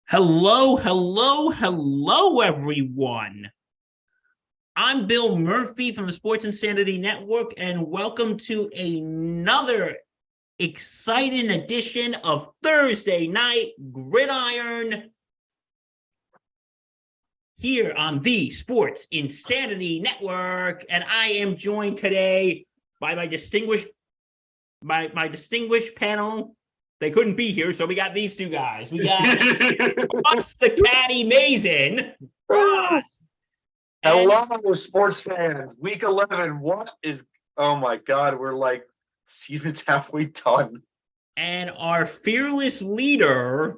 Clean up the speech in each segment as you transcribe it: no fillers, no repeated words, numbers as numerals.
Hello, hello, hello, everyone. I'm Bill Murphy from the Sports Insanity Network, and welcome to another exciting edition of Thursday Night Gridiron here on the Sports Insanity Network. And I am joined today by my distinguished panel. They couldn't be here, so we got these two guys. We got Ross the Caddy Mason. Ross. Hello, sports fans. Week 11. What is? Oh my God, we're like season's halfway done. And our fearless leader,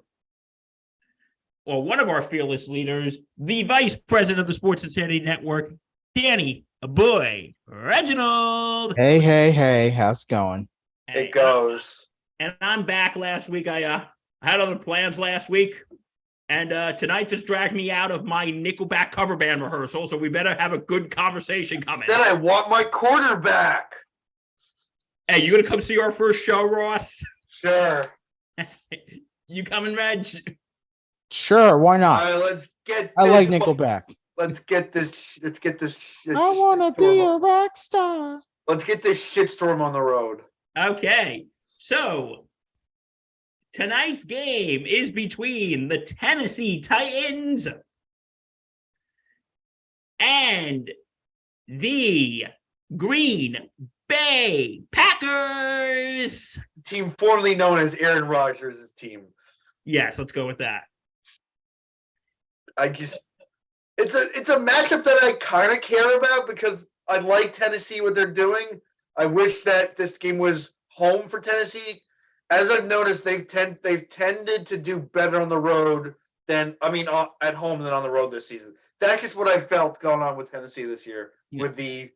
or one of our fearless leaders, the vice president of the Sports Insanity Network, Danny Boy Reginald. Hey, how's it going? It goes. And I'm back last week. I had other plans last week. And tonight just dragged me out of my Nickelback cover band rehearsal, so we better have a good conversation coming. Then I want my quarterback. Hey, you gonna come see our first show, Ross? Sure. You coming, Reg? Sure, why All not? right, let's get. I like Nickelback. Let's get this. I want to be a rock star. Let's get this shitstorm on the road. Okay, so tonight's game is between the Tennessee Titans and the Green Bay Packers. Team formerly known as Aaron Rodgers' team. Yes, let's go with that. It's a matchup that I kind of care about because I like Tennessee, what they're doing. I wish that this game was home for Tennessee. As I've noticed, they've tended to do better on the road at home than on the road this season. That's just what I felt going on with Tennessee this year, with the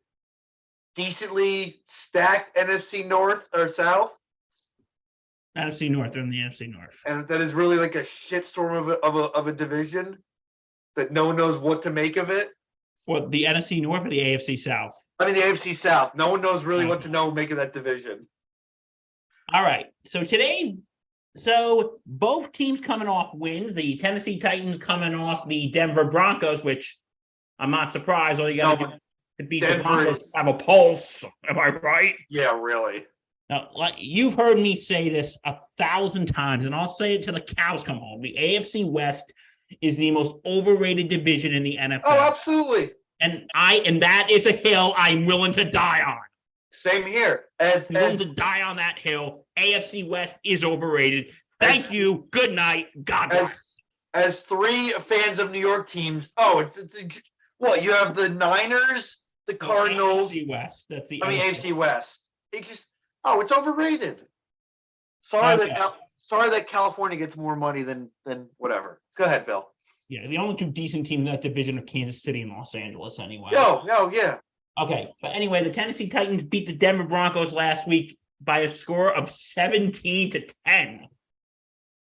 decently stacked NFC North or South. NFC North, they're in the NFC North, and that is really like a shitstorm of a division that no one knows what to make of it. What, the NFC North or the AFC South? I mean, the AFC South. No one knows really what to make of that division. All right. So both teams coming off wins. The Tennessee Titans coming off the Denver Broncos, which I'm not surprised. All you got to do to beat the Broncos have a pulse. Am I right? Yeah, really. Now, like you've heard me say this 1,000 times, and I'll say it till the cows come home. The AFC West is the most overrated division in the NFL. Oh, absolutely. And that is a hill I'm willing to die on. Same here. I'm willing to die on that hill. AFC West is overrated. Thank you. Good night. God bless. As three fans of New York teams, what you have the Niners, the Cardinals, AFC West. That's the AFC West. It's overrated. Sorry that California gets more money than whatever. Go ahead, Bill. Yeah, the only two decent teams in that division are Kansas City and Los Angeles anyway. Yeah. Okay, but anyway, the Tennessee Titans beat the Denver Broncos last week by a score of 17-10.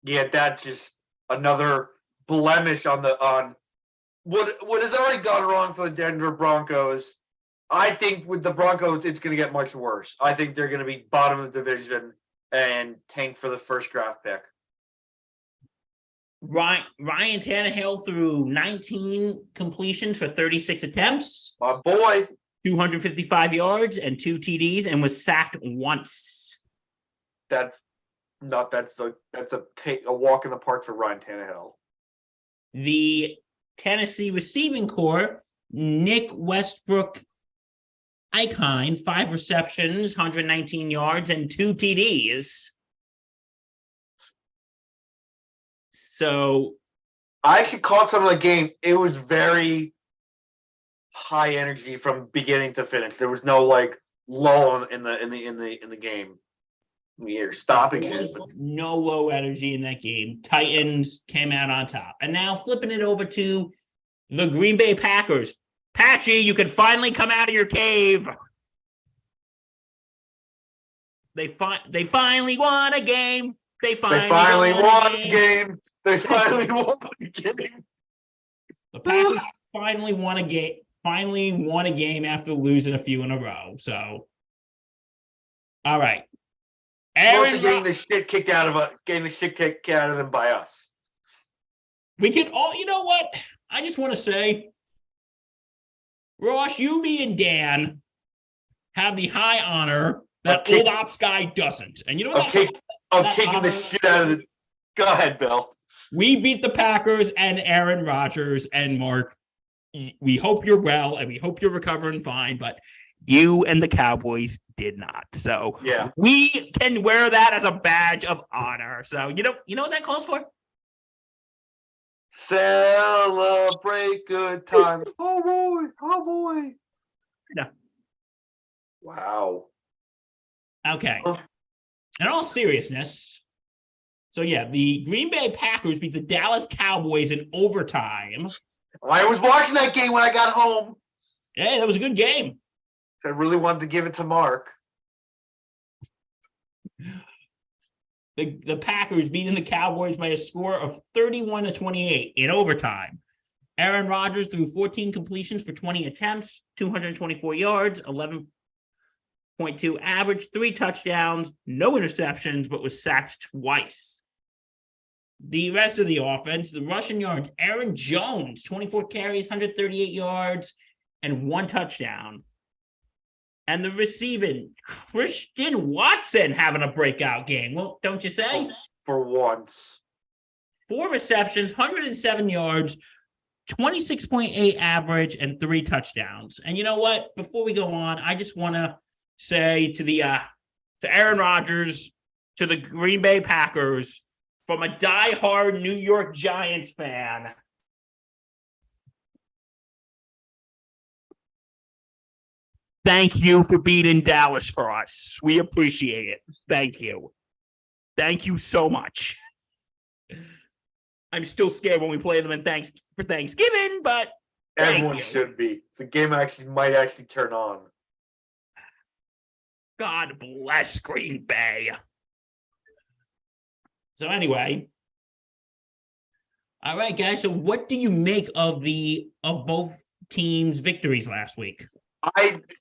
Yeah, that's just another blemish on what has already gone wrong for the Denver Broncos. I think with the Broncos, it's going to get much worse. I think they're going to be bottom of the division and tank for the first draft pick. Ryan Tannehill threw 19 completions for 36 attempts. My boy. 255 yards and 2 TDs and was sacked once. That's a walk in the park for Ryan Tannehill. The Tennessee receiving core, Nick Westbrook Icon, 5 receptions, 119 yards, and 2 TDs. So I actually caught some of the game. It was very high energy from beginning to finish. There was no lull in the game. Stoppages. No low energy in that game. Titans came out on top. And now flipping it over to the Green Bay Packers. Patchy, you can finally come out of your cave. They finally won a game. They finally won a game. They finally won a game. The Packers finally won a game. Finally won a game after losing a few in a row. So, all right. Getting the shit kicked out of them by us. We can all, you know what? I just want to say, Ross, you, me, and Dan have the high honor that old ops guy doesn't. And you know what? Kicking the shit out of the. Go ahead, Bill. We beat the Packers and Aaron Rodgers, and Mark, we hope you're well and we hope you're recovering fine, but you and the Cowboys did not. So yeah, we can wear that as a badge of honor. So you know what that calls for? Celebrate good times. Oh boy, oh boy. No. Wow. Okay. In all seriousness, so yeah, the Green Bay Packers beat the Dallas Cowboys in overtime. I was watching that game when I got home. Yeah, that was a good game. I really wanted to give it to Mark. The Packers beating the Cowboys by a score of 31-28 in overtime. Aaron Rodgers threw 14 completions for 20 attempts, 224 yards, 11.2 average, 3 touchdowns, no interceptions, but was sacked twice. The rest of the offense, the rushing yards, Aaron Jones, 24 carries, 138 yards, and 1 touchdown. And the receiving, Christian Watson having a breakout game. Well, don't you say? For once. 4 receptions, 107 yards, 26.8 average, and 3 touchdowns. And you know what? Before we go on, I just want to say to Aaron Rodgers, to the Green Bay Packers, from a diehard New York Giants fan, thank you for beating Dallas for us. We appreciate it. Thank you. Thank you so much. I'm still scared when we play them for Thanksgiving, but everyone should be. The game might actually turn on. God bless Green Bay. So anyway, all right, guys. So what do you make of both teams' victories last week?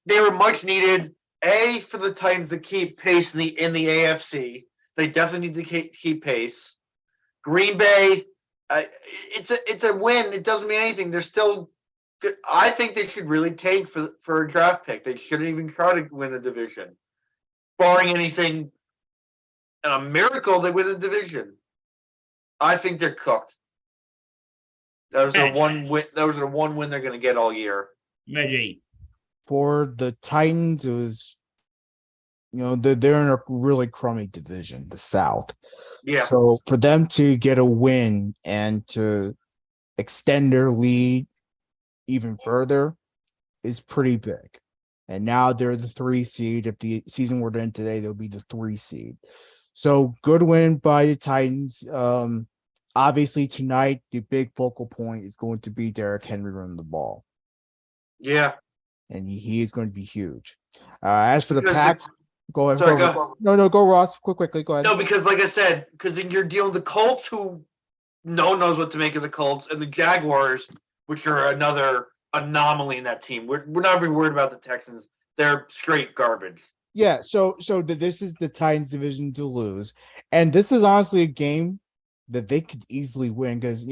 They were much needed. For the Titans to keep pace in the AFC. They definitely need to keep pace. Green Bay, it's a win. It doesn't mean anything. They're still good. I think they should really tank for a draft pick. They shouldn't even try to win the division. Barring anything, a miracle, they win the division. I think they're cooked. That was their one win. That was their one win they're going to get all year. Reggie. For the Titans, it was, they're in a really crummy division, the South. Yeah. So for them to get a win and to extend their lead even further is pretty big. And now they're the 3 seed. If the season were to end today, they'll be the 3 seed. So good win by the Titans. Obviously tonight, the big focal point is going to be Derrick Henry running the ball. Yeah. And he is going to be huge. As for the Pack, go ahead. Sorry, go. No, go Ross. Quickly, go ahead. No, because like I said, then you're dealing with the Colts, who no one knows what to make of the Colts, and the Jaguars, which are another anomaly in that team. We're not even worried about the Texans. They're straight garbage. Yeah, so this is the Titans division to lose. And this is honestly a game that they could easily win because,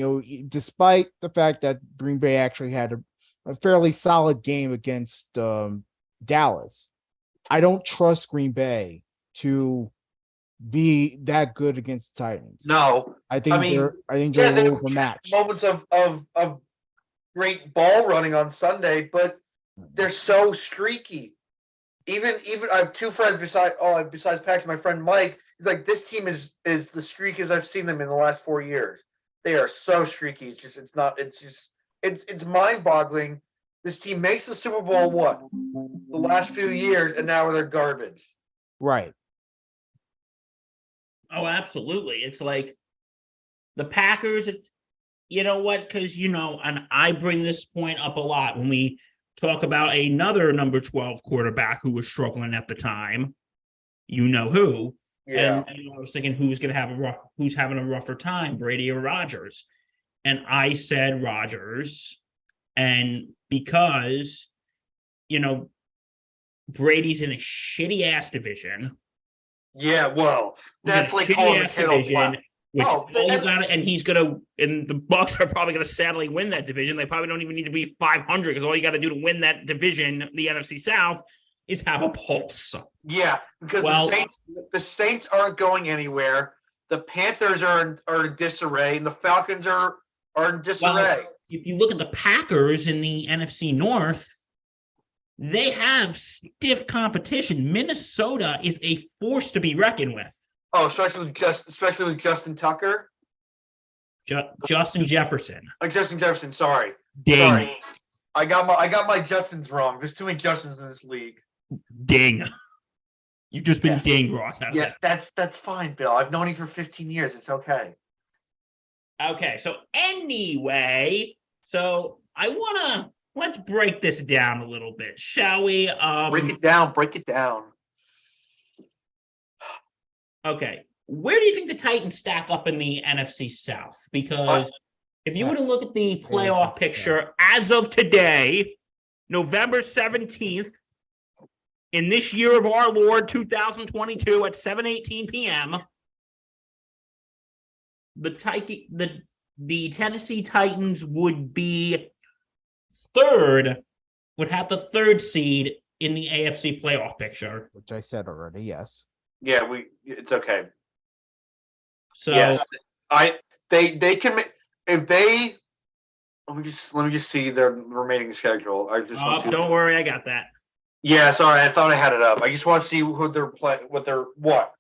despite the fact that Green Bay actually had a fairly solid game against Dallas, I don't trust Green Bay to be that good against the Titans. No. I think they're overmatched. Moments of great ball running on Sunday, but they're so streaky. Even I have 2 friends besides Pax, my friend Mike. He's like, this team is the streakiest I've seen them in the last 4 years. They are so streaky. It's mind-boggling. This team makes the Super Bowl the last few years, and now they're garbage. Right. Oh, absolutely. It's like the Packers. It's you know what? Because and I bring this point up a lot when we talk about another number 12 quarterback who was struggling at the time. You know who? Yeah. And I was thinking who's having a rougher time, Brady or Rodgers? And I said Rodgers, and because Brady's in a shitty ass division. Yeah, well, that's like calling the kettle black. Which Oh, all you got, and the Bucks are probably gonna sadly win that division. They probably don't even need to be 500 because all you got to do to win that division, the NFC South, is have a pulse. Yeah, because the Saints aren't going anywhere. The Panthers are in disarray, and the Falcons are in disarray. Well, if you look at the Packers in the NFC North, they have stiff competition. Minnesota is a force to be reckoned with. Oh, especially with Justin Tucker. Justin Jefferson. Justin Jefferson. Sorry. Ding. Sorry. I got my Justins wrong. There's too many Justins in this league. Ding. You've just been dinged, Ross. Yeah, that's fine, Bill. I've known you for 15 years. It's okay. Okay, so anyway, let's break this down a little bit, shall we? Break it down. Okay, where do you think the Titans stack up in the NFC South? Because if you were to look at the playoff picture as of today, November 17th, in this year of our Lord 2022 at 7:18 p.m., the Tennessee Titans would be would have the third seed in the AFC playoff picture. Which I said already, yes. Yeah, it's okay. So yes, they can if they let me just see their remaining schedule. Don't worry, I got that. Yeah, sorry, I thought I had it up. I just want to see who they're playing. What?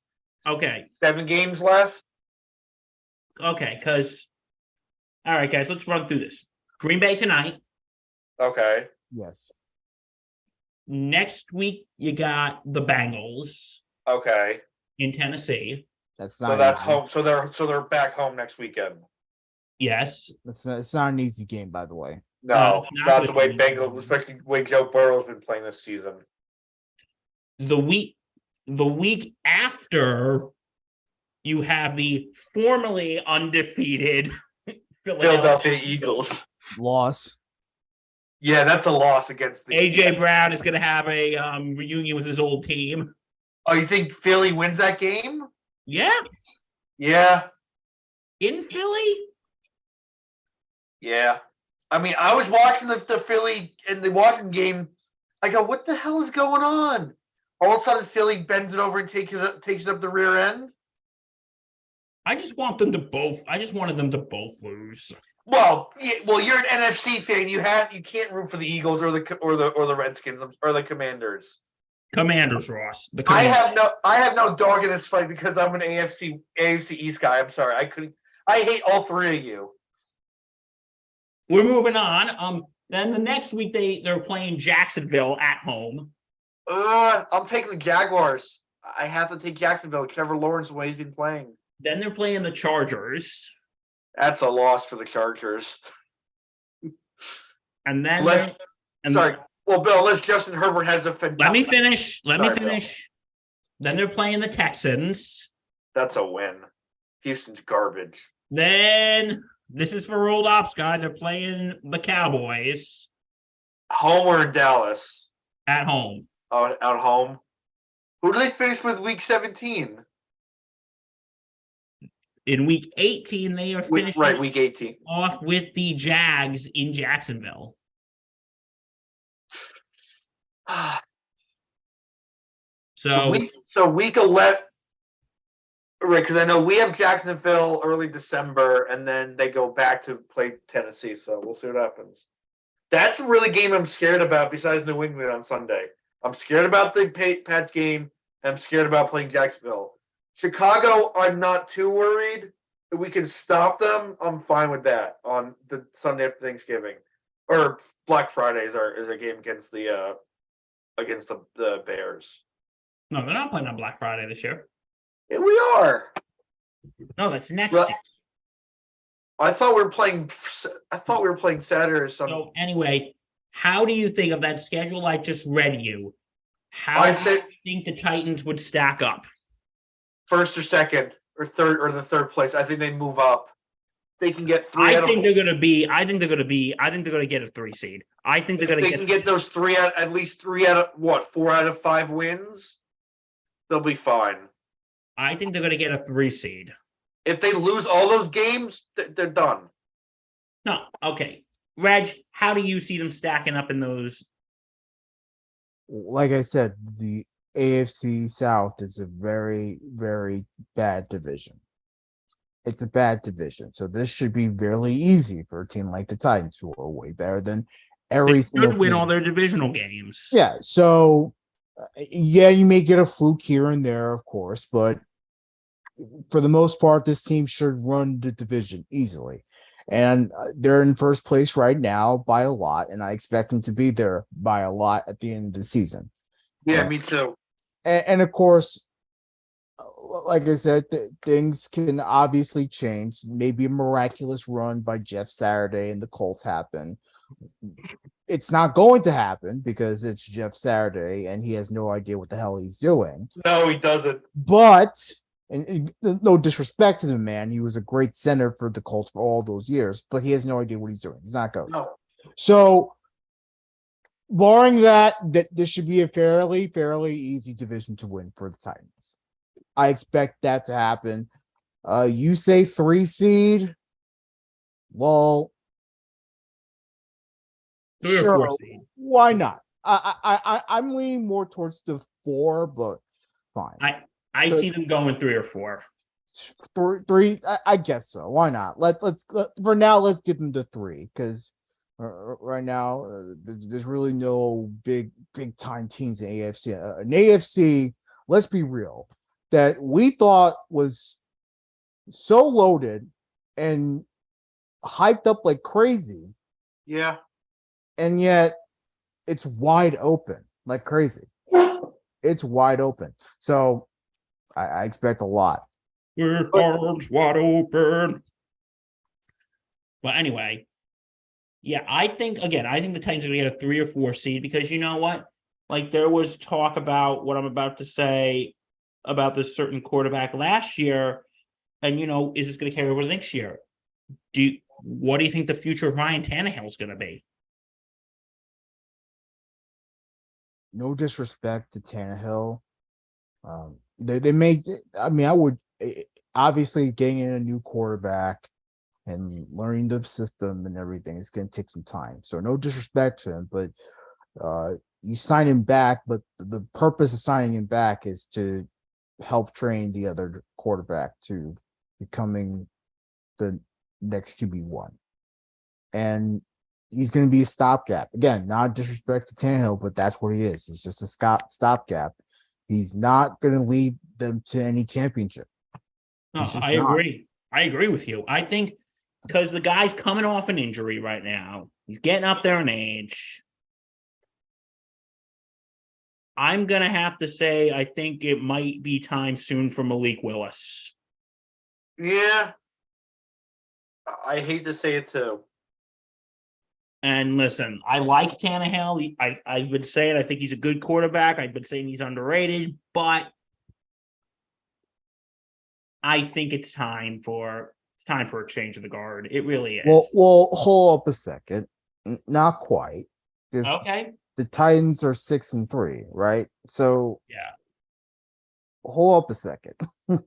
Okay, 7 games left. Okay, all right, guys, let's run through this. Green Bay tonight. Okay. Yes. Next week, you got the Bengals. Okay. In Tennessee. That's not. So that's home. So they're back home next weekend. Yes. It's not an easy game, by the way. No, not the way Bengals, especially the way Joe Burrow's been playing this season. The week after, you have the formerly undefeated Philadelphia Eagles. Loss. Yeah, that's a loss against the AJ Brown is going to have a reunion with his old team. Oh, you think Philly wins that game? Yeah. Yeah. In Philly? Yeah. I mean, I was watching the Philly and the Washington game. I go, what the hell is going on? All of a sudden, Philly bends it over and takes it up the rear end. I just wanted them to both lose. Well, you're an NFC fan. You can't root for the Eagles or the Redskins or the Commanders. Commanders, Ross. I have no dog in this fight because I'm an AFC East guy. I'm sorry. I hate all three of you. We're moving on. Then the next week they're playing Jacksonville at home. I'm taking the Jaguars. I have to take Jacksonville. Trevor Lawrence, the way he's been playing. Then they're playing the Chargers. That's a loss for the Chargers. And then Well, Bill, unless Justin Herbert has a fantastic... Let me finish. Bill. Then they're playing the Texans. That's a win. Houston's garbage. Then, this is for Rolled Ops, guys. They're playing the Cowboys. Home or in Dallas? At home. At home? Who do they finish with week 17? In week 18, they are finishing week 18. Off with the Jags in Jacksonville. So week 11, right? Because I know we have Jacksonville early December, and then they go back to play Tennessee. So we'll see what happens. That's a really game I'm scared about. Besides New England on Sunday, I'm scared about the Pats game. I'm scared about playing Jacksonville. Chicago, I'm not too worried. If we can stop them, I'm fine with that on the Sunday after Thanksgiving, or Black Friday is a game against the Bears. No, they're not playing on Black Friday this year. Yeah, we are. No, that's next year. I thought we were playing Saturday or something. So anyway, how do you think of that schedule I just read you? How do you think the Titans would stack up? First or second or third or the third place. I think they move up. They can get three. I think they're going to get a 3 seed. I think they're going to get those at least 3 out of 4 out of 5 wins. They'll be fine. I think they're going to get a 3 seed. If they lose all those games, they're done. No, okay. Reg, how do you see them stacking up in those? Like I said, the AFC South is a very, very bad division. It's a bad division. So this should be really easy for a team like the Titans, who are way better than every They single should win team. all their divisional games. Yeah. So, yeah, you may get a fluke here and there, of course, but for the most part, this team should run the division easily. And they're in first place right now by a lot, and I expect them to be there by a lot at the end of the season. Yeah, me too. And of course, like I said, things can obviously change. Maybe a miraculous run by Jeff Saturday and the Colts happen. It's not going to happen because it's Jeff Saturday and he has no idea what the hell he's doing. No, he doesn't. But, and no disrespect to the man, he was a great center for the Colts for all those years, but he has no idea what he's doing. He's not going. No. So, barring that, this should be a fairly easy division to win for the Titans. I expect that to happen. You say 3 seed? Well, 3 or sure. 4 seed. Why not? I'm leaning more towards the 4, but fine. I see them going 3 or 4. 3. I guess so. Why not? Let's for now. Let's get them to 3 because right now there's really no big time teams in AFC. An AFC. Let's be real. That we thought was so loaded and hyped up like crazy. Yeah. And yet it's wide open like crazy. It's wide open. So I expect a lot. With arms wide open. Well, anyway, yeah, I think the Titans are going to get a 3 or 4 seed because you know what? Like there was talk about what I'm about to say about this certain quarterback last year, and is this going to carry over to next year? What do you think the future of Ryan Tannehill is going to be? No disrespect to Tannehill. They made. I mean, I would obviously getting in a new quarterback and learning the system and everything is going to take some time. So no disrespect to him, but you sign him back. But the purpose of signing him back is to help train the other quarterback to becoming the next QB1. And he's going to be a stopgap. Again, not disrespect to Tannehill, but that's what he is. He's just a stopgap. He's not going to lead them to any championship. No, I agree. I agree with you. I think because the guy's coming off an injury right now. He's getting up there in age. I'm going to have to say I think it might be time soon for Malik Willis. Yeah. I hate to say it too. And listen, I like Tannehill. I would say it. I think he's a good quarterback. I've been saying he's underrated, but I think it's time for a change of the guard. It really is. Well, hold up a second. Not quite. Okay. The Titans are 6-3, right? So yeah. Hold up a second. I'm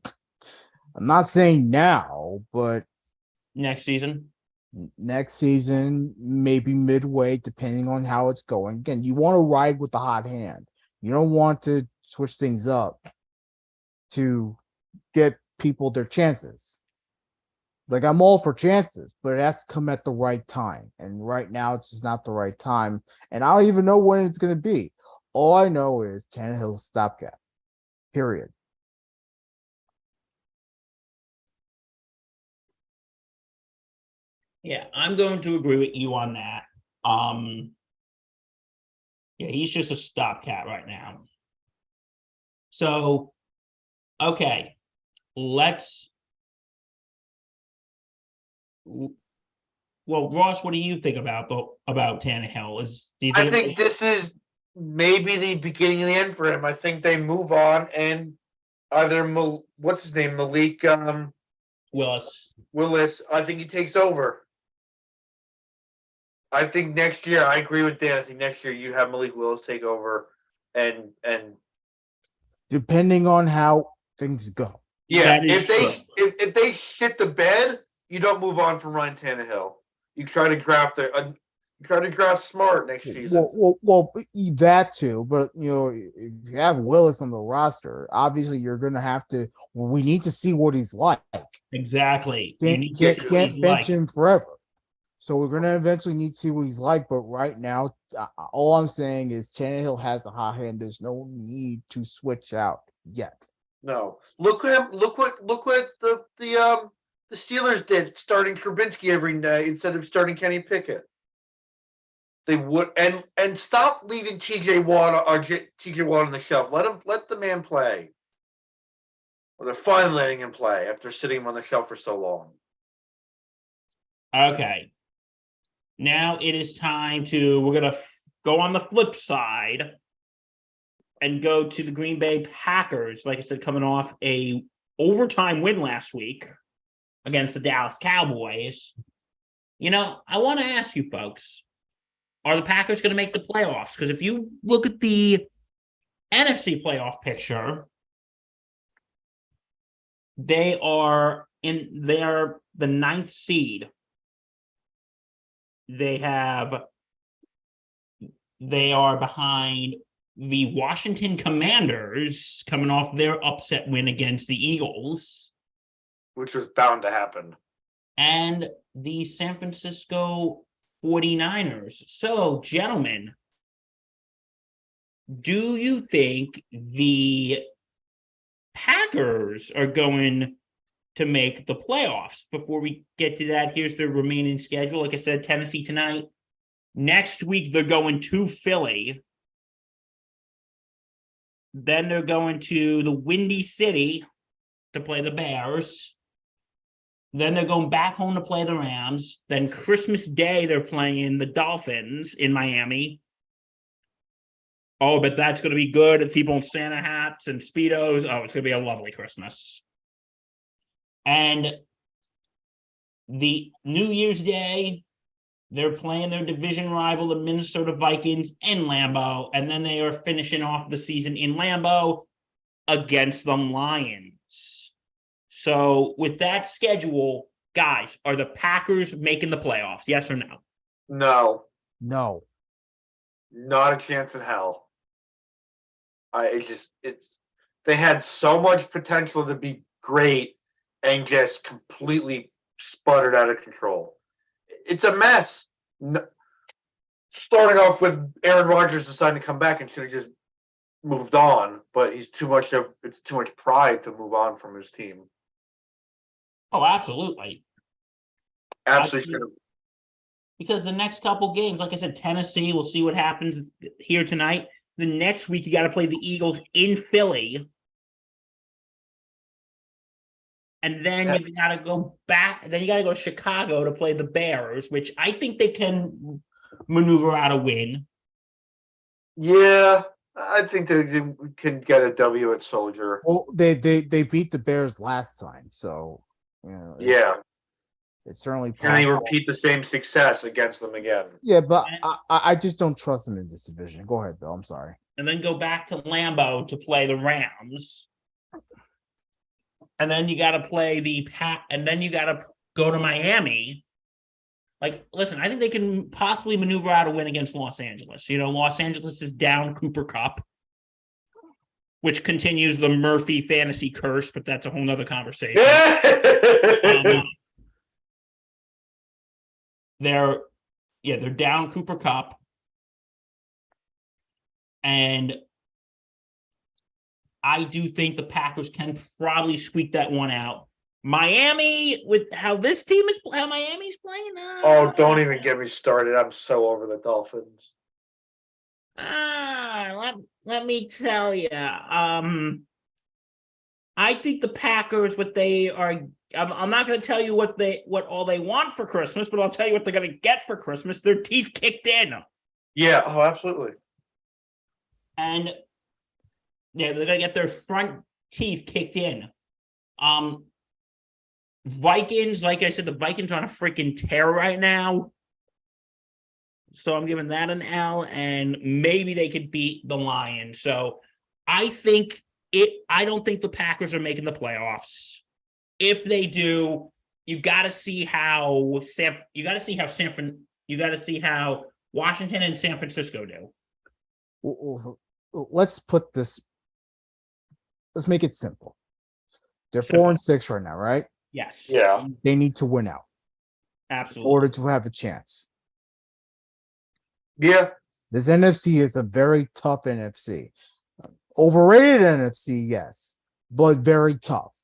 not saying now, but next season, maybe midway, depending on how it's going. Again, you want to ride with the hot hand. You don't want to switch things up to get people their chances. Like, I'm all for chances, but it has to come at the right time. And right now, it's just not the right time. And I don't even know when it's going to be. All I know is Tannehill's stopgap. Period. Yeah, I'm going to agree with you on that. Yeah, he's just a stopgap right now. So, okay, well, Ross, what do you think about Tannehill? I think this is maybe the beginning of the end for him. I think they move on and either what's his name, Malik Willis. I think he takes over. I think next year, I agree with Dan. I think next year you have Malik Willis take over, and depending on how things go. Yeah, if if they shit the bed, you don't move on from Ryan Tannehill. You try to draft smart next season. Well, that too. But if you have Willis on the roster, obviously you're going to have to. Well, we need to see what he's like. Exactly. You need to see what Can't he's bench like. him forever. So we're going to eventually need to see what he's like. But right now, all I'm saying is Tannehill has a hot hand. There's no need to switch out yet. No, look at him. Look what the Steelers did, starting Trubinsky every night instead of starting Kenny Pickett. They would and stop leaving TJ Watt on the shelf. Let the man play. Well, they're finally letting him play after sitting him on the shelf for so long. Okay. Now it is time we're going to go on the flip side and go to the Green Bay Packers. Like I said, coming off a overtime win last week against the Dallas Cowboys. I want to ask you folks, are the Packers going to make the playoffs? Because if you look at the NFC playoff picture, they are the 9th seed. They are behind the Washington Commanders coming off their upset win against the Eagles. Which was bound to happen. And the San Francisco 49ers. So, gentlemen, do you think the Packers are going to make the playoffs? Before we get to that, here's the remaining schedule. Like I said, Tennessee tonight. Next week, they're going to Philly. Then they're going to the Windy City to play the Bears. Then they're going back home to play the Rams. Then Christmas Day, they're playing the Dolphins in Miami. Oh, but that's going to be good. And people in Santa hats and Speedos. Oh, it's going to be a lovely Christmas. And the New Year's Day, they're playing their division rival, the Minnesota Vikings, in Lambeau. And then they are finishing off the season in Lambeau against the Lions. So with that schedule, guys, are the Packers making the playoffs? Yes or no? No. No. Not a chance in hell. They had so much potential to be great and just completely sputtered out of control. It's a mess. Starting off with Aaron Rodgers deciding to come back and should have just moved on, but it's too much pride to move on from his team. Oh, absolutely. Absolutely should have. Because the next couple games, like I said, Tennessee, we'll see what happens here tonight. The next week, you got to play the Eagles in Philly. And then you got to go back. Then you got to go to Chicago to play the Bears, which I think they can maneuver out a win. Yeah, I think they can get a W at Soldier. Well, they beat the Bears last time, so it's certainly possible. Can they repeat the same success against them again? Yeah, but I just don't trust them in this division. Go ahead, Bill. I'm sorry. And then go back to Lambeau to play the Rams. And then you got to play and then you got to go to Miami. Like, listen, I think they can possibly maneuver out a win against Los Angeles. Los Angeles is down Cooper Kupp, which continues the Murphy fantasy curse, but that's a whole nother conversation. They're down Cooper Kupp. And I do think the Packers can probably squeak that one out. Miami, with how Miami's playing now. Oh, don't even get me started. I'm so over the Dolphins. Let me tell you. I think the Packers, I'm not going to tell you what all they want for Christmas, but I'll tell you what they're going to get for Christmas. Their teeth kicked in. Yeah. Oh, absolutely. And they're going to get their front teeth kicked in. Vikings, like I said, the Vikings are on a freaking tear right now. So I'm giving that an L, and maybe they could beat the Lions. So I don't think the Packers are making the playoffs. if they do, you got to see how Washington and San Francisco do. Let's make it simple. They're Simple. 4-6 right now, right? Yes. Yeah. They need to win out in Absolutely. order to have a chance. Yeah. This NFC is a very tough NFC. Overrated NFC, yes, but very tough.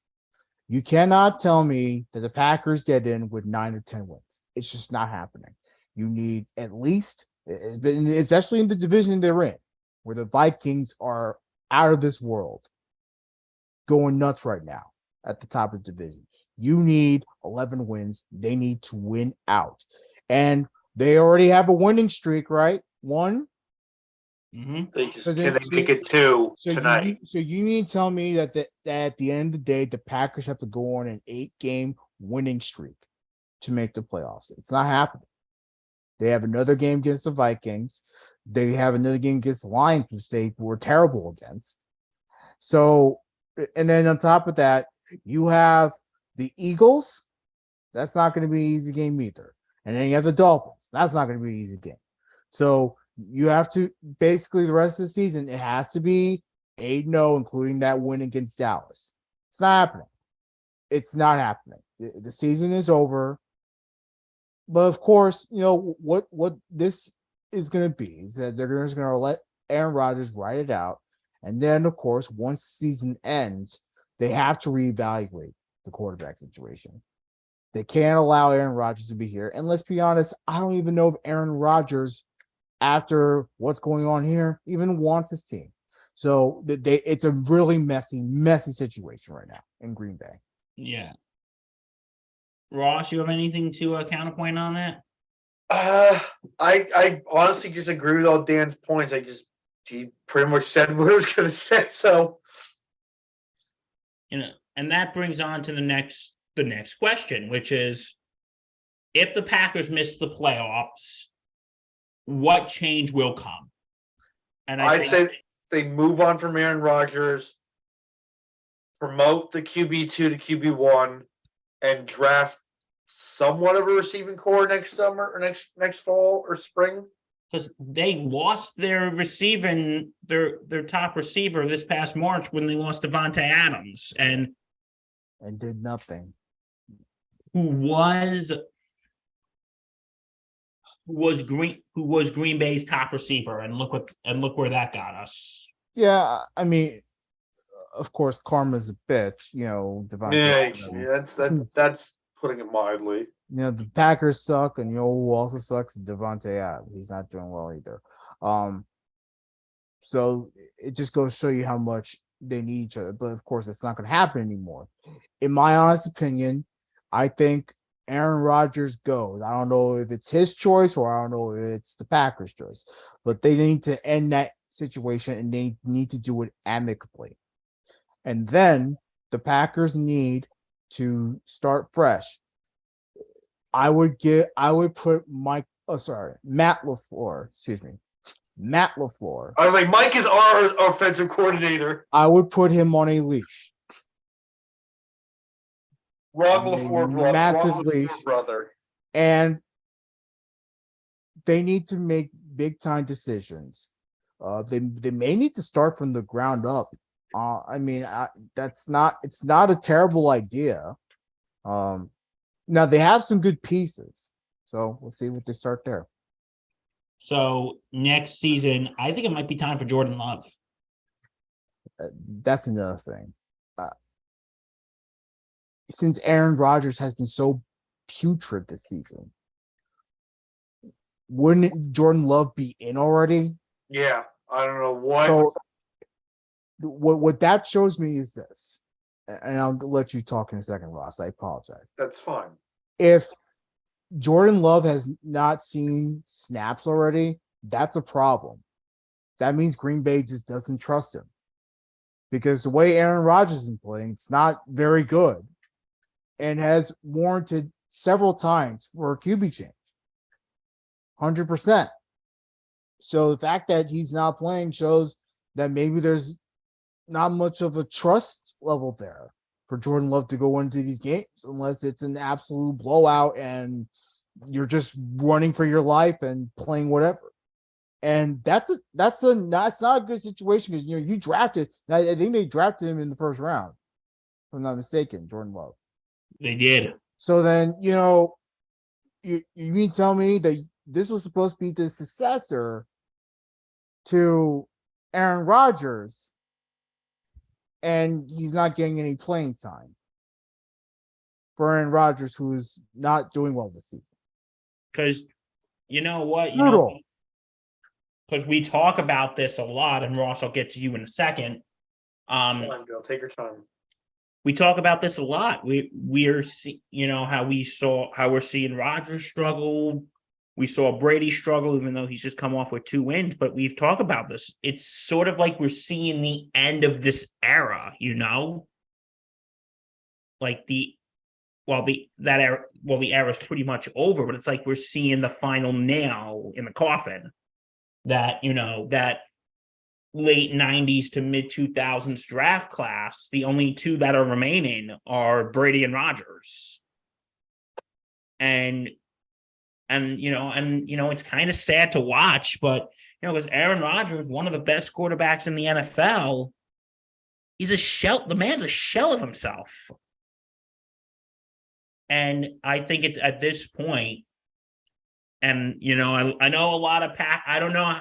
You cannot tell me that the Packers get in with 9 or 10 wins. It's just not happening. You need at least, especially in the division they're in, where the Vikings are out of this world, going nuts right now at the top of the division. You need 11 wins. They need to win out. And they already have a winning streak, right? One. Mm-hmm. Can they make it 2 tonight? You need to tell me that at the end of the day, the Packers have to go on an 8-game winning streak to make the playoffs. It's not happening. They have another game against the Vikings. They have another game against the Lions, which they were terrible against. So, and then on top of that, you have the Eagles. That's not going to be an easy game either. And then you have the Dolphins. That's not going to be an easy game. So you have to basically the rest of the season, it has to be 8-0, including that win against Dallas. It's not happening. It's not happening. The season is over. But of course, you know what this is going to be is that they're just going to let Aaron Rodgers ride it out. And then, of course, once the season ends, they have to reevaluate the quarterback situation. They can't allow Aaron Rodgers to be here. And let's be honest, I don't even know if Aaron Rodgers, after what's going on here, even wants his team. So it's a really messy situation right now in Green Bay. Yeah. Ross, you have anything to counterpoint on that? I honestly just agree with all Dan's points. He pretty much said what I was going to say. So, and that brings on to the next question, which is, if the Packers miss the playoffs, what change will come? And I say they move on from Aaron Rodgers, promote the QB2 to QB1, and draft somewhat of a receiving core next summer or next fall or spring. Because they lost their top receiver this past March when they lost Devontae Adams and did nothing. Who was Green Bay's top receiver, and look where that got us. Yeah, I mean, of course, karma's a bitch. You know, Devontae. That's putting it mildly. You know, the Packers suck, and you know who also sucks? Devontae Adams. He's not doing well either. So it just goes to show you how much they need each other. But of course, it's not going to happen anymore. In my honest opinion, I think Aaron Rodgers goes. I don't know if it's his choice or I don't know if it's the Packers' choice, but they need to end that situation and they need to do it amicably. And then the Packers need to start fresh. I would put Matt LaFleur. Excuse me, Matt LaFleur. I was like, Mike is our offensive coordinator. I would put him on a leash. Wrong LaFleur, massive wrong leash, brother. And they need to make big time decisions. They may need to start from the ground up. It's not a terrible idea. Now they have some good pieces, so we'll see what they start there. So next season, I think it might be time for Jordan Love. That's another thing. Since Aaron Rodgers has been so putrid this season, wouldn't Jordan Love be in already? Yeah, I don't know what. So what that shows me is this, and I'll let you talk in a second, Ross. I apologize. That's fine. If Jordan Love has not seen snaps already, that's a problem. That means Green Bay just doesn't trust him. Because the way Aaron Rodgers is playing, it's not very good. And has warranted several times for a QB change. 100%. So the fact that he's not playing shows that maybe there's not much of a trust level there for Jordan Love to go into these games unless it's an absolute blowout and you're just running for your life and playing whatever. And that's not a good situation because you drafted. I think they drafted him in the first round, if I'm not mistaken, Jordan Love. They did. So then you mean tell me that this was supposed to be the successor to Aaron Rodgers, and he's not getting any playing time for Aaron Rodgers, who's not doing well this season. Because you know what? Brutal. Because we talk about this a lot, and Ross, I'll get to you in a second. Come on, Bill, take your time. We talk about this a lot. We're how we're seeing Rodgers struggle. We saw Brady struggle, even though he's just come off with 2 wins. But we've talked about this. It's sort of like we're seeing the end of this era, like the era's pretty much over, but it's like we're seeing the final nail in the coffin. That that late 90s to mid 2000s draft class, the only 2 that are remaining are Brady and Rodgers. And it's kind of sad to watch, but because Aaron Rodgers, one of the best quarterbacks in the NFL, the man's a shell of himself. And I think it's at this point, and I know a lot of I don't know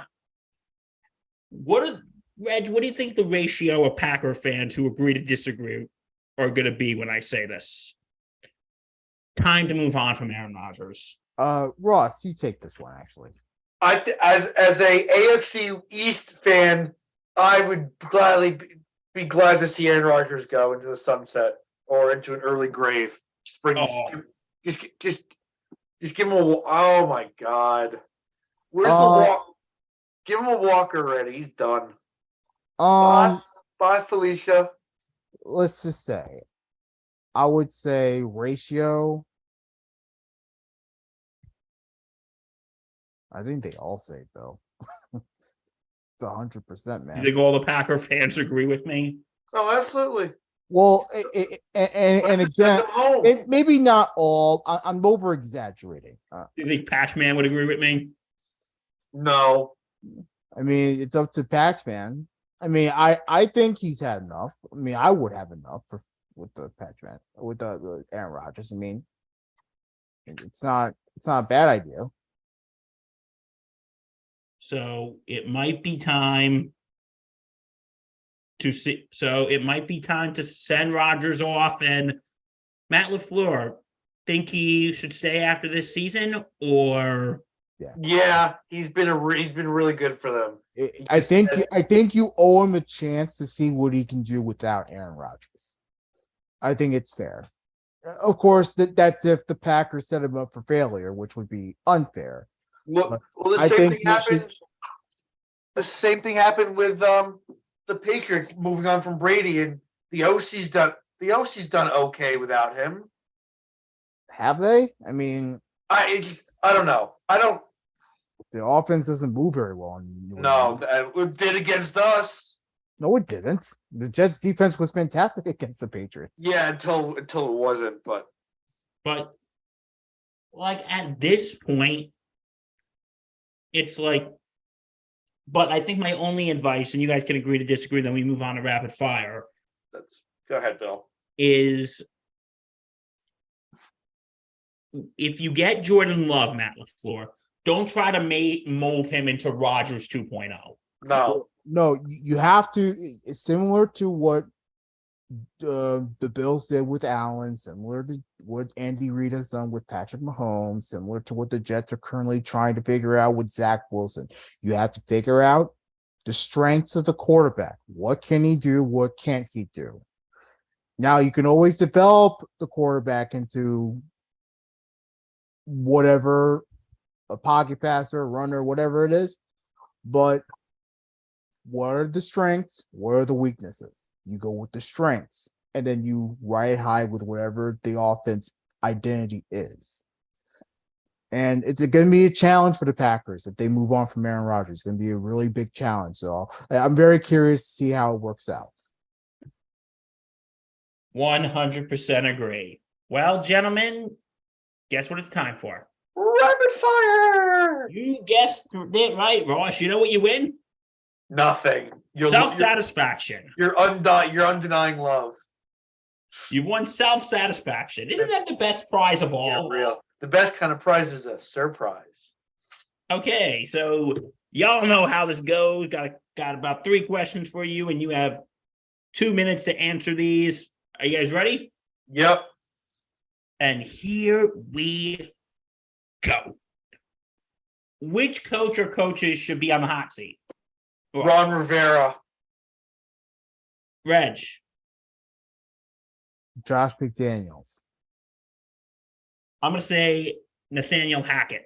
Reg, what do you think the ratio of Packer fans who agree to disagree are going to be when I say this? Time to move on from Aaron Rodgers. Ross, you take this one, actually. As a AFC East fan, I would gladly be glad to see Aaron Rodgers go into the sunset or into an early grave. Just give him a. Oh my God, where's the walk? Give him a walk already. He's done. Bye, Felicia. Let's just say, I would say ratio. I think they all say Bill. It's 100%, man. You think all the Packer fans agree with me? Oh, absolutely. Well, and again, maybe not all. I'm over exaggerating. You think Patchman would agree with me? No. I mean, it's up to Patchman. I mean, I think he's had enough. I mean, I would have enough with the Patchman, with the Aaron Rodgers. I mean, it's not a bad idea. So it might be time to see. So it might be time to send Rodgers off. And Matt LaFleur, think he should stay after this season, or? Yeah, he's been really good for them. I think you owe him a chance to see what he can do without Aaron Rodgers. I think it's fair. Of course, that's if the Packers set him up for failure, which would be unfair. Well, the same thing happened with the Patriots moving on from Brady, and the OC's done okay without him. Have they? I mean, I don't know. The offense doesn't move very well. No, it did against us. No, it didn't. The Jets' defense was fantastic against the Patriots. Yeah, until it wasn't. But like at this point, it's like. But I think my only advice, and you guys can agree to disagree, then we move on to rapid fire. Go ahead, Bill. Is if you get Jordan Love, Matt LaFleur, don't try to mold him into Rodgers 2.0. No, you have to. It's similar to what the Bills did with Allen, similar to what Andy Reid has done with Patrick Mahomes, similar to what the Jets are currently trying to figure out with Zach Wilson. You have to figure out the strengths of the quarterback. What can he do? What can't he do? Now, you can always develop the quarterback into whatever, a pocket passer, runner, whatever it is. But what are the strengths? What are the weaknesses? You go with the strengths, and then you ride high with whatever the offense identity is. And it's going to be a challenge for the Packers if they move on from Aaron Rodgers. It's going to be a really big challenge. So I'm very curious to see how it works out. 100% agree. Well, gentlemen, guess what it's time for? Rapid fire. You guessed it right, Ross. You know what you win? Nothing. Self-satisfaction. You're undenying love. You've won self-satisfaction. Isn't that the best prize of all? Yeah, real. The best kind of prize is a surprise. Okay, so y'all know how this goes. Got about 3 questions for you, and you have 2 minutes to answer these. Are you guys ready? Yep. And here we go. Which coach or coaches should be on the hot seat? Ron Rivera. Reg. Josh McDaniels. I'm going to say Nathaniel Hackett.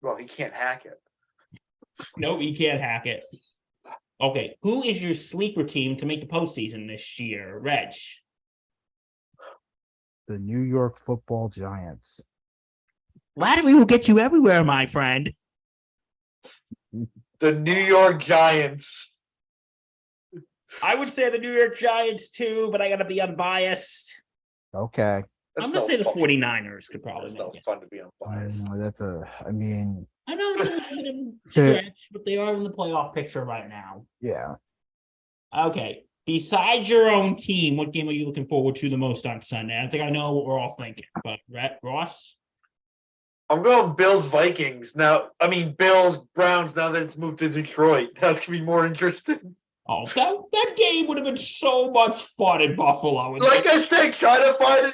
Well, he can't hack it. No, you can't hack it. Okay, who is your sleeper team to make the postseason this year, Reg? The New York Football Giants. Lottery will get you everywhere, my friend. The New York Giants. I would say the New York Giants too, but I got to be unbiased. Okay. That's I'm going to say the fun. 49ers could probably It's make no it. fun to be unbiased. I mean, I know it's a little bit of a stretch, but they are in the playoff picture right now. yeah. Okay. Besides your own team, what game are you looking forward to the most on Sunday? I think I know what we're all thinking, but Ross? I'm going Bills Vikings now. I mean Bills Browns now that it's moved to Detroit. That's gonna be more interesting. Oh, that game would have been so much fun in Buffalo. Like I said, try to find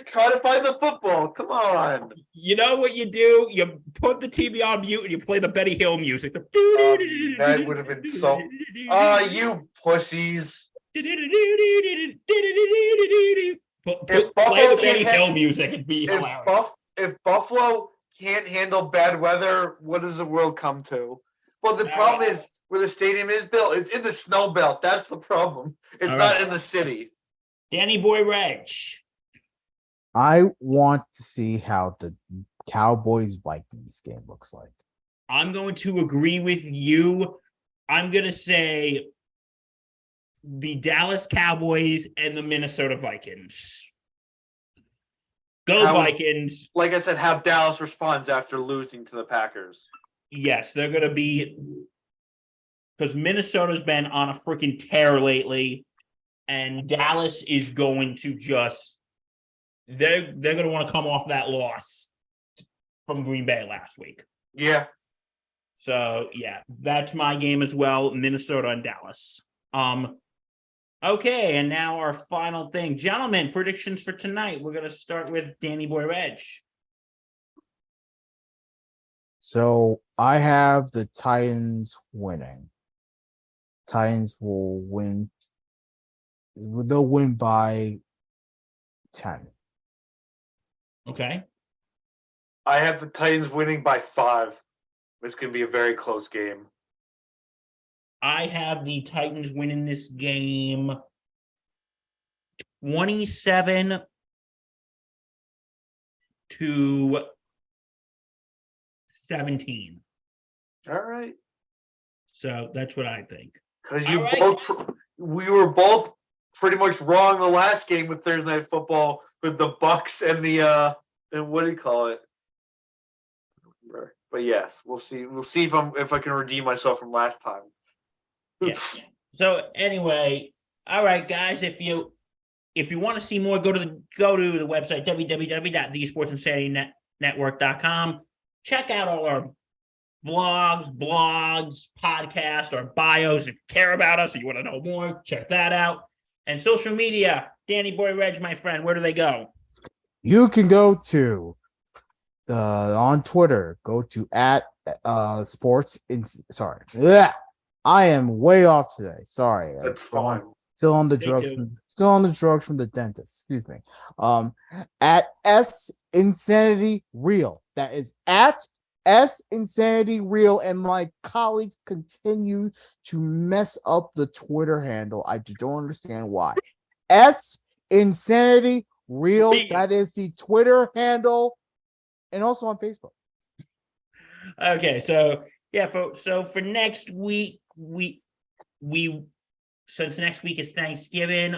the football. Come on. You know what you do? You put the TV on mute and you play the Benny Hill music. That would have been so. You pussies. Play If Buffalo the Benny can't Hill music. It'd be hilarious. If Buffalo can't handle bad weather, what does the world come to? Well, the All problem right. is where the stadium is built. It's in the snow belt. That's the problem. It's All not right. in the city. Danny Boy Reg. I want to see how the Cowboys Vikings game looks like. I'm going to agree with you. I'm going to say the Dallas Cowboys and the Minnesota Vikings. Go Vikings. Like I said, how Dallas responds after losing to the Packers. Yes, they're going to be, because Minnesota's been on a freaking tear lately, and Dallas is going to just, they're going to want to come off that loss from Green Bay last week. Yeah. So, yeah, that's my game as well, Minnesota and Dallas. Okay, and now our final thing. Gentlemen, predictions for tonight. We're going to start with Danny Boy Reg. So I have the Titans winning. Titans will win. They'll win by 10. Okay. I have the Titans winning by 5. It's going to be a very close game. I have the Titans winning this game 27-17. All right. So that's what I think. Because we were both pretty much wrong the last game with Thursday Night Football with the Bucks and the and what do you call it? But yes, we'll see. We'll see if I can redeem myself from last time. Yeah. So anyway, all right, guys. If you want to see more, go to the website www.thesportsinsanitynetwork.com. Check out all our blogs, podcasts, our bios. If you care about us or you want to know more, check that out. And social media, Danny Boy Reg, my friend, where do they go? You can go to on Twitter. Go to sports. Sorry. Yeah. I am way off today. Sorry. That's fine. Still on the drugs. Still on the drugs from the dentist. Excuse me. At S Insanity Real. That is at S Insanity Real, and my colleagues continue to mess up the Twitter handle. I don't understand why. S Insanity Real. That is the Twitter handle, and also on Facebook. Okay, so yeah, for next week, we since next week is Thanksgiving,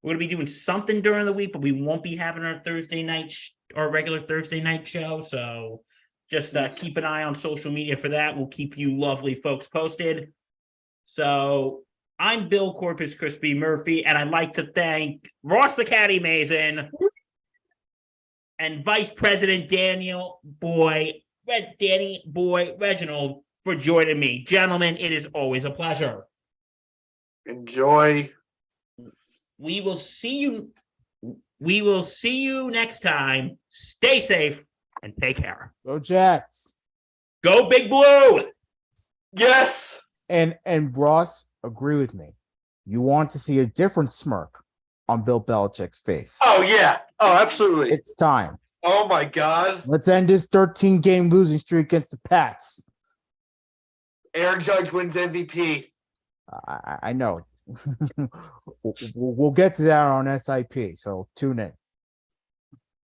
We're gonna be doing something during the week, but we won't be having our our regular Thursday night show. So just keep an eye on social media for that. We'll keep you lovely folks posted. So I'm Bill Corpus Crispy Murphy, and I'd like to thank Ross the Caddy Mason and Vice President Danny Boy Reginald for joining me. Gentlemen, it is always a pleasure. Enjoy. We will see you next time. Stay safe and take care. Go Jets. Go Big Blue. Yes. And Ross, agree with me. You want to see a different smirk on Bill Belichick's face. Oh, yeah. Oh, absolutely. It's time. Oh, my God. Let's end this 13-game losing streak against the Pats. Aaron Judge wins MVP. I know. We'll get to that on SIP, so tune in.